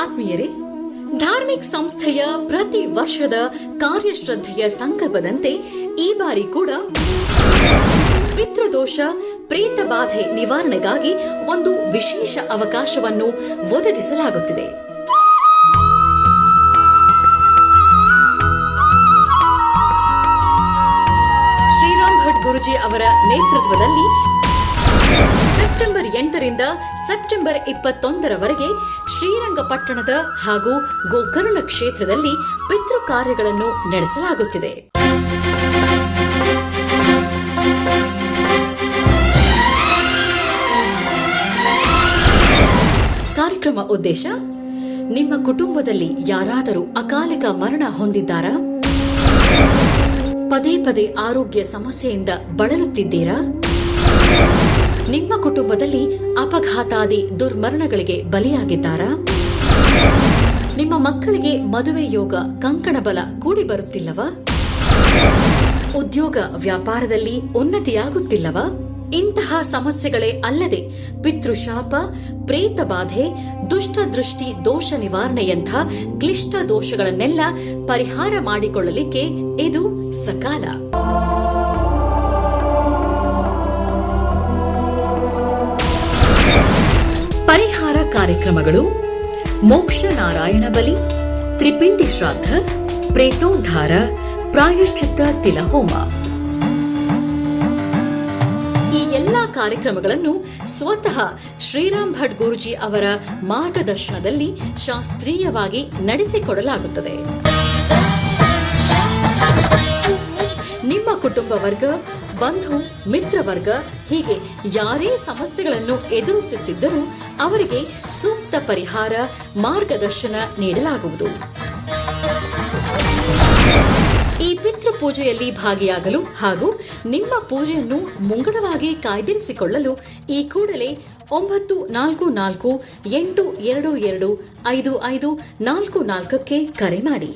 ಆತ್ಮೀಯರೇ, ಧಾರ್ಮಿಕ ಸಂಸ್ಥೆಯ ಪ್ರತಿ ವರ್ಷದ ಕಾರ್ಯಶ್ರದ್ಧೆಯ ಸಂಕಲ್ಪದಂತೆ ಈ ಬಾರಿ ಕೂಡ ಪಿತೃದೋಷ ಪ್ರೇತ ಬಾಧೆ ನಿವಾರಣೆಗಾಗಿ ಒಂದು ವಿಶೇಷ ಅವಕಾಶವನ್ನು ಒದಗಿಸಲಾಗುತ್ತಿದೆ. ಶ್ರೀರಾಮ್ ಭಟ್ ಗುರುಜಿ ಅವರ ನೇತೃತ್ವದಲ್ಲಿ ಸೆಪ್ಟೆಂಬರ್ 8ರಿಂದ ಸೆಪ್ಟೆಂಬರ್ 21ರವರೆಗೆ ಶ್ರೀರಂಗಪಟ್ಟಣದ ಹಾಗೂ ಗೋಕರ್ಣ ಕ್ಷೇತ್ರದಲ್ಲಿ ಪಿತೃ ಕಾರ್ಯಗಳನ್ನು ನಡೆಸಲಾಗುತ್ತಿದೆ. ಕಾರ್ಯಕ್ರಮ ಉದ್ದೇಶ: ನಿಮ್ಮ ಕುಟುಂಬದಲ್ಲಿ ಯಾರಾದರೂ ಅಕಾಲಿಕ ಮರಣ ಹೊಂದಿದ್ದಾರಾ? ಪದೇ ಪದೇ ಆರೋಗ್ಯ ಸಮಸ್ಯೆಯಿಂದ ಬಳಲುತ್ತಿದ್ದೀರಾ? ನಿಮ್ಮ ಕುಟುಂಬದಲ್ಲಿ ಅಪಘಾತಾದಿ ದುರ್ಮರಣಗಳಿಗೆ ಬಲಿಯಾಗಿದ್ದಾರಾ? ನಿಮ್ಮ ಮಕ್ಕಳಿಗೆ ಮದುವೆ ಯೋಗ ಕಂಕಣ ಬಲ ಕೂಡಿ ಬರುತ್ತಿಲ್ಲವಾ? ಉದ್ಯೋಗ ವ್ಯಾಪಾರದಲ್ಲಿ ಉನ್ನತಿಯಾಗುತ್ತಿಲ್ಲವಾ? ಇಂತಹ ಸಮಸ್ಯೆಗಳೇ ಅಲ್ಲದೆ ಪಿತೃಶಾಪ, ಪ್ರೇತ ಬಾಧೆ, ದುಷ್ಟ ದೃಷ್ಟಿ ದೋಷ ನಿವಾರಣೆಯಂಥ ಕ್ಲಿಷ್ಟ ದೋಷಗಳನ್ನೆಲ್ಲ ಪರಿಹಾರ ಮಾಡಿಕೊಳ್ಳಲಿಕ್ಕೆ ಇದು ಸಕಾಲ. ಪರಿಹಾರ ಕಾರ್ಯಕ್ರಮಗಳು: ಮೋಕ್ಷ ನಾರಾಯಣ ಬಲಿ, ತ್ರಿಪಿಂಡಿ ಶ್ರಾದ್ದ, ಪ್ರೇತೋದ್ಧಾರ, ಪ್ರಾಯಶ್ಚಿತ್ತ ತಿಲಹೋಮ. ಈ ಎಲ್ಲಾ ಕಾರ್ಯಕ್ರಮಗಳನ್ನು ಸ್ವತಃ ಶ್ರೀರಾಮ್ ಭಟ್ ಗುರುಜಿ ಅವರ ಮಾರ್ಗದರ್ಶನದಲ್ಲಿ ಶಾಸ್ತ್ರೀಯವಾಗಿ ನಡೆಸಿಕೊಡಲಾಗುತ್ತದೆ. ನಿಮ್ಮ ಕುಟುಂಬ ವರ್ಗ, ಬಂಧು ಮಿತ್ರ ವರ್ಗ ಹೀಗೆ ಯಾರೇ ಸಮಸ್ಯೆಗಳನ್ನು ಎದುರಿಸುತ್ತಿದ್ದರೂ ಅವರಿಗೆ ಸೂಕ್ತ ಪರಿಹಾರ, ಮಾರ್ಗದರ್ಶನ ನೀಡಲಾಗುವುದು. ಈ ಪಿತೃ ಪೂಜೆಯಲ್ಲಿ ಭಾಗಿಯಾಗಲು ಹಾಗೂ ನಿಮ್ಮ ಪೂಜೆಯನ್ನು ಮುಂಗಡವಾಗಿ ಕಾಯ್ದಿರಿಸಿಕೊಳ್ಳಲು ಈ ಕೂಡಲೇ 944-822-5544ಕ್ಕೆ ಕರೆ ಮಾಡಿ.